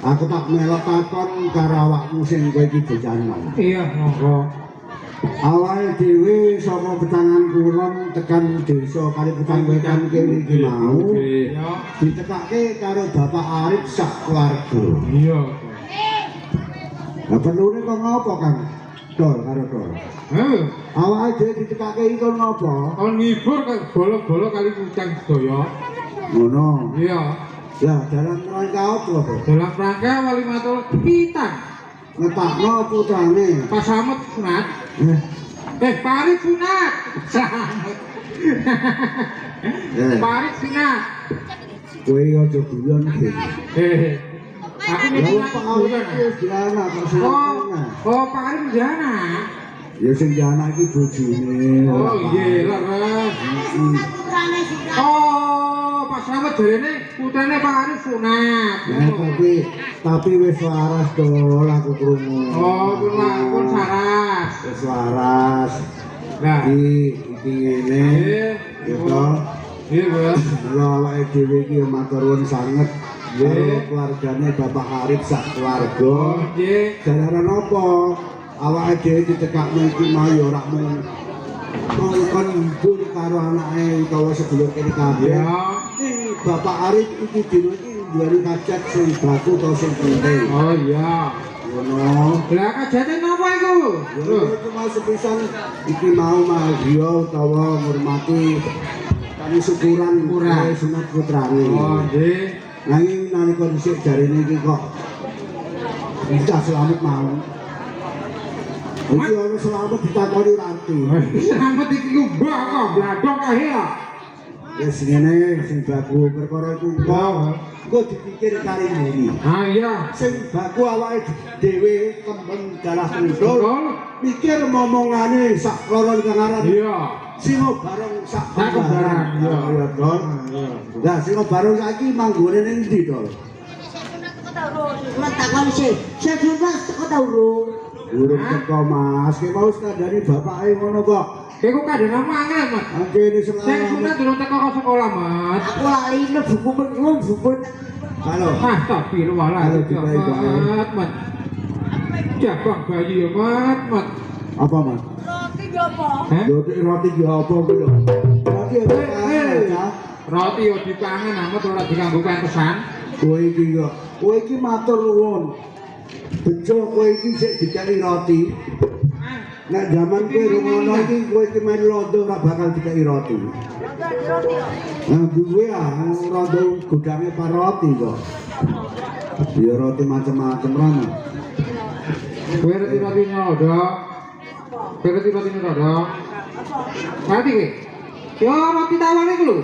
Aku tak melok takon karo awakmu sing kowe iki bocahan. Iya, monggo. Awake dhewe saka Petangan Kulon tekan desa Kaliputan Wetan kene iki mau. Iya. Ditekake karo Bapak Arif sak keluarga. Iya. Lah perlune kok ngopo, Kang? Dol karo dol. Awake dhewe ditekake iki kon ngopo? Kon ngibur kan bolo-bolo Kaliputan sedaya. Ngono. Iya. Ya, dalam rangka apa to? Dalam rangka wali matur pitan. Ngetakno putrane. Pas Samet sunat. Parit sunat. Parit sunat. Kowe aja guyon iki. Aku nek Parit wis dianak kok sing. Oh, Parit jana. Ya sing dianak iki bojone. Oh, iya, leres. Oh, Pak Samet jarene putrane Pak Arif sunat. Tapi wis waras dol aku krungu. Oh, pun saras. Wis waras. Nah, iki ngene. Ya to. Iya, Bos. Mula awake dhewe iki matur nuwun sanget karo keluargane Bapak Arif sak keluarga. Nggih. Jalaran apa? Awake dhewe ditekakno iki mau ya ora mung kon hibur karo anake utawa sedulur kene kabeh. Bapak Arif iki dino iki duweni hajat sing baku utawa sing penting. Oh iya. Ngono. Lah kajate napa iku? Itu mau sepisan iki mau dia utawa ngurmati kami syukuran sunat putrane. Oh nggih. Nanging nalika dhisik jarene iki kok bisa selamat mau. Iki ono selamat ditakoni ora arti. Selamat iki ku mbah kok bladok ae ya. Wis ngene sing baku perkara iku engko dipikir kari ngene. Ah iya. Sing baku awake dhewe kembang darah tunggal. Mikir momongane sak loro kang aran. Iya. Singo bareng sak bareng. Iya, Dol. Lah singo bareng saiki manggone ning ndi, Dol? Takon sih. Saya teko ta urung? Urung teko, Mas. Ki mau skandani bapake ngono kok. Iku kadene mangan, Mas. Angkene Sing sunat durung teko ke sekolah, Mas. Aku lali buku menung buku. Halo. Ah, tapi lu malah banget, Mas. Jabang bayi ya, Mas. Apa, Mas? Roti apa? Roti ki apa kuwi lho? Roti apa? Roti yo dipangan amat ora diganggu pentesan. Kowe iki matur nuwun. Bejo kowe iki sik dikali roti. Nek jaman kowe rumono iki kowe iki main londo ora bakal dikali roti. Nah, gue rondo gudange par roti kok. Ya roti macam-macam rono. Kowe roti nyodo. Kowe roti nyodo. Ngerti kowe? Yo roti tawar iku lho.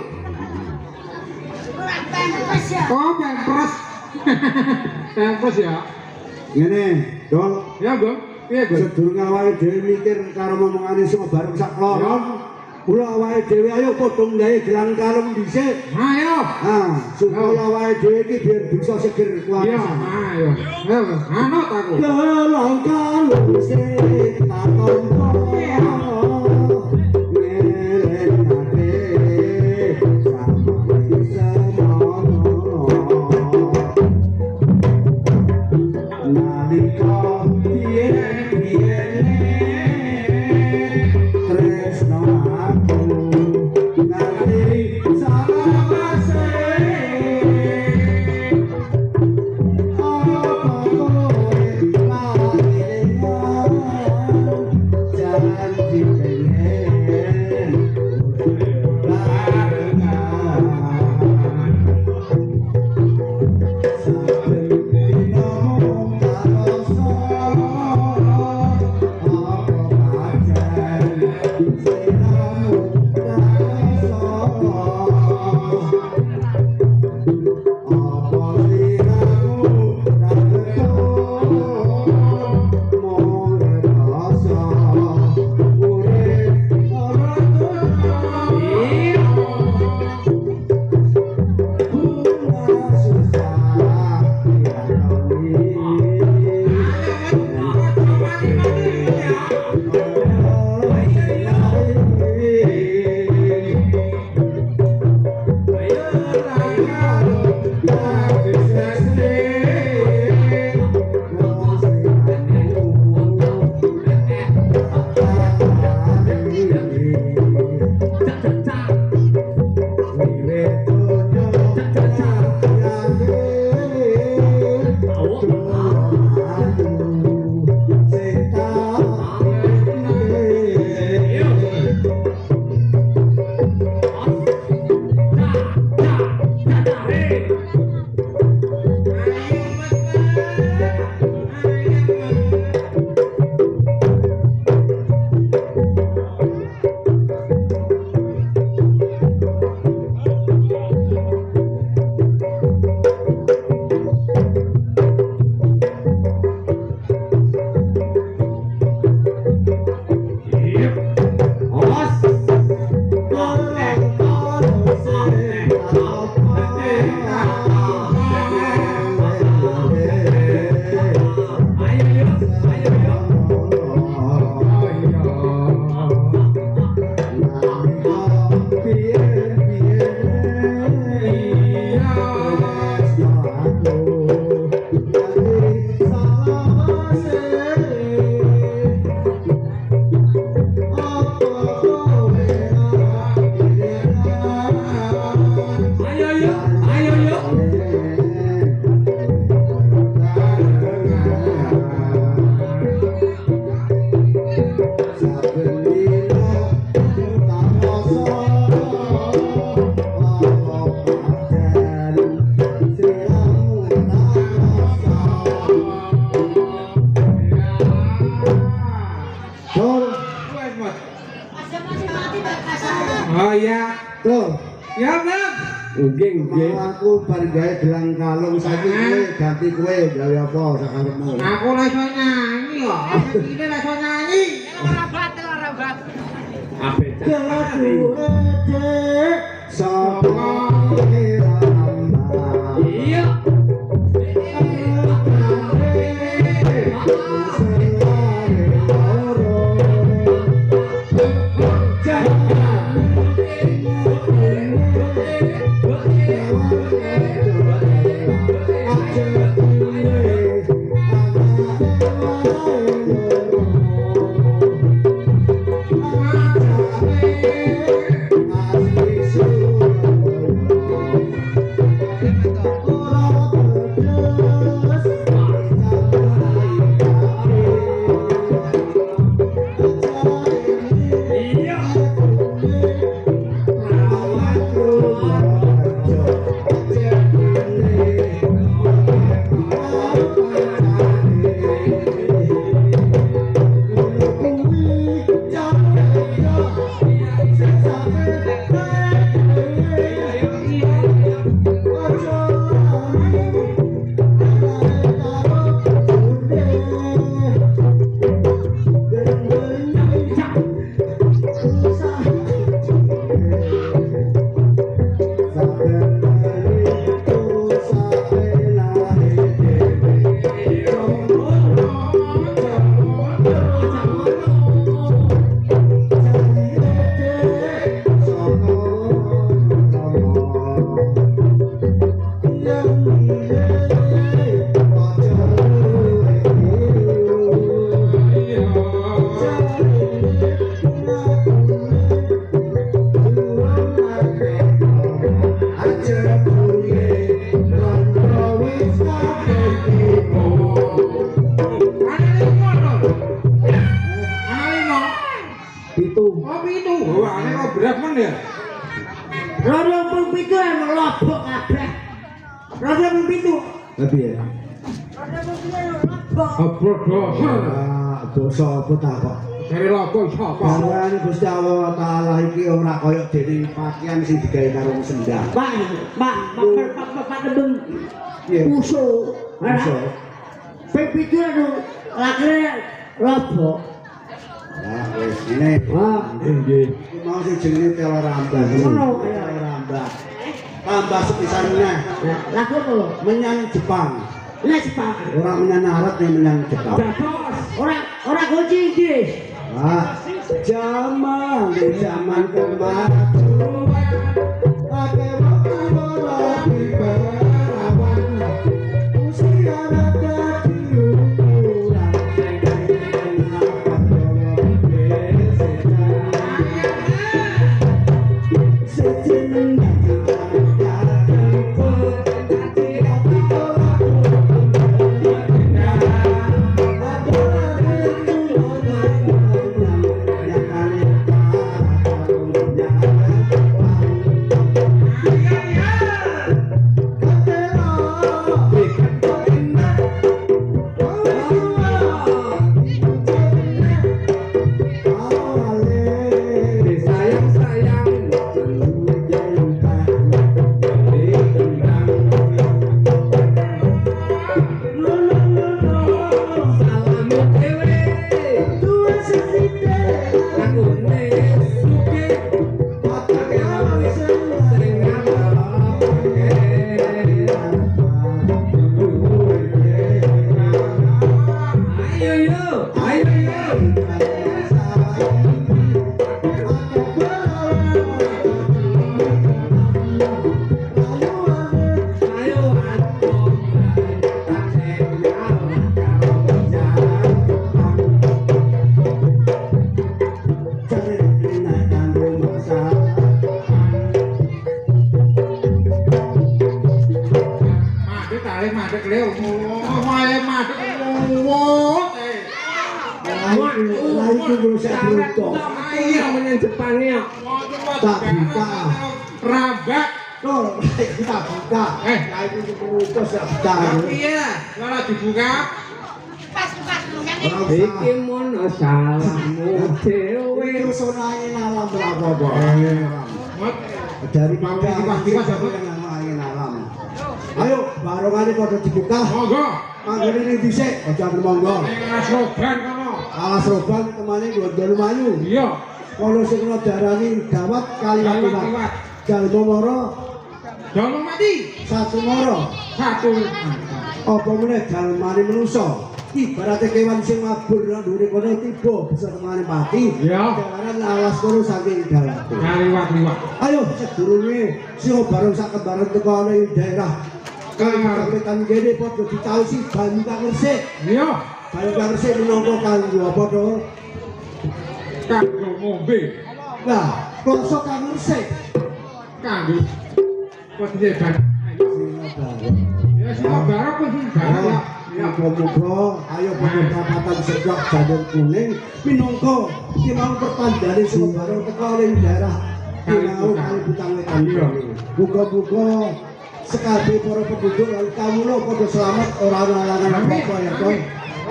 Oh, pempres. Pempres ya. Ngene, Dol. Ya, Bang. Piye, Bang? Sedurunge awake dhewe mikir karo momongane sing bareng sak kloron. Kula awake dhewe ayo padha nggawe gelang kalung dhisik. Ayo. Supaya awake dhewe iki biar bisa seger kuat. Iya, ayo. Ayo, anut aku. Gelang kalung sing tak tompo. Oh iya. Tuh. Ya, Bang. Nggih, nggih. Aku bar gawe gelang kalung saiki kowe ganti kowe gawe apa sakarepmu. Aku ora iso nyanyi kok. Iki ora iso nyanyi. Ora bat. Ape Sapa iya. berat men ya. Rodo pun pitu emang lobok kabeh. Rodo pun pitu. Tapi ya. Rodo pun pitu lobok. Abrok dosa. Dosa apa tak kok? Dari lobok sapa? Karena Gusti Allah Taala iki ora koyo dening pakaian sing digawe karo sendal. Pak Tebeng. Iya. Uso. Uso. Ping pitu anu lakune lobok. Nah, wis ngene. Wah, Nggih. Mau sing jenenge telo rambah. Ngono. Telo rambah. Tambah sepisan meneh. Laku apa lho? Menyang Jepang. Lah Jepang. Ora menyang Arab ning menyang Jepang. Ora kunci Inggris. Ah, zaman kemajuan. Akeh wong ora diberawan. Usia dadi ukuran. wae mati ngowot. Lah itu berusaha beruntung. Iya menyang Jepangnya. Tak buka. Rambak. Loh, kita buka. Lah itu beruntung tak buka. Iya, ora dibuka. Iki mono salahmu dhewe. Itu sonanya alam berapa, Mot. dari Mau mana dipas-dipas, Bos. yang angin alam. Ayo, barongane pada dibuka. Monggo. Manggone ini dhisik, aja monggo. Ning Asroban kono. Alas roban kemane dodol mayu. Iya. Kalau sing kena darani gawat kaliwat. Kaliwat. Jalma moro Jangan mati. satu moro. Satu. Apa meneh jalmane manusa. Ibaratnya kewan sing mabur nang dhuwure kono tiba bisa kemane mati. Iya. Jalanan alas kono saking dalam. Kaliwat-liwat. Ayo sedurunge sing bareng sak kembaran teko ana ing daerah. Kaliwat gede padha ditausi banyu kang resik. Iya. Banyu kang resik minangka kanggo apa to? Kanggo ngombe. Nah, kloso kang resik. Kanggo. Posisi ban. Ya sing barang kok sing barang. Ya. Muga-muga ayo pada perapatan sejak jadon kuning minangka iki mau pertandane sing bareng teko ning daerah Kinau Kalibutan Wetan. Muga-muga sekali para penduduk lan kawula padha selamat ora ana halangan apa-apa ya, Ton.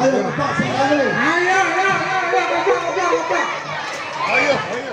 Ayo, Pak, sekali. Ayo, ayo, ayo, ayo, ayo, ayo. Ayo, ayo.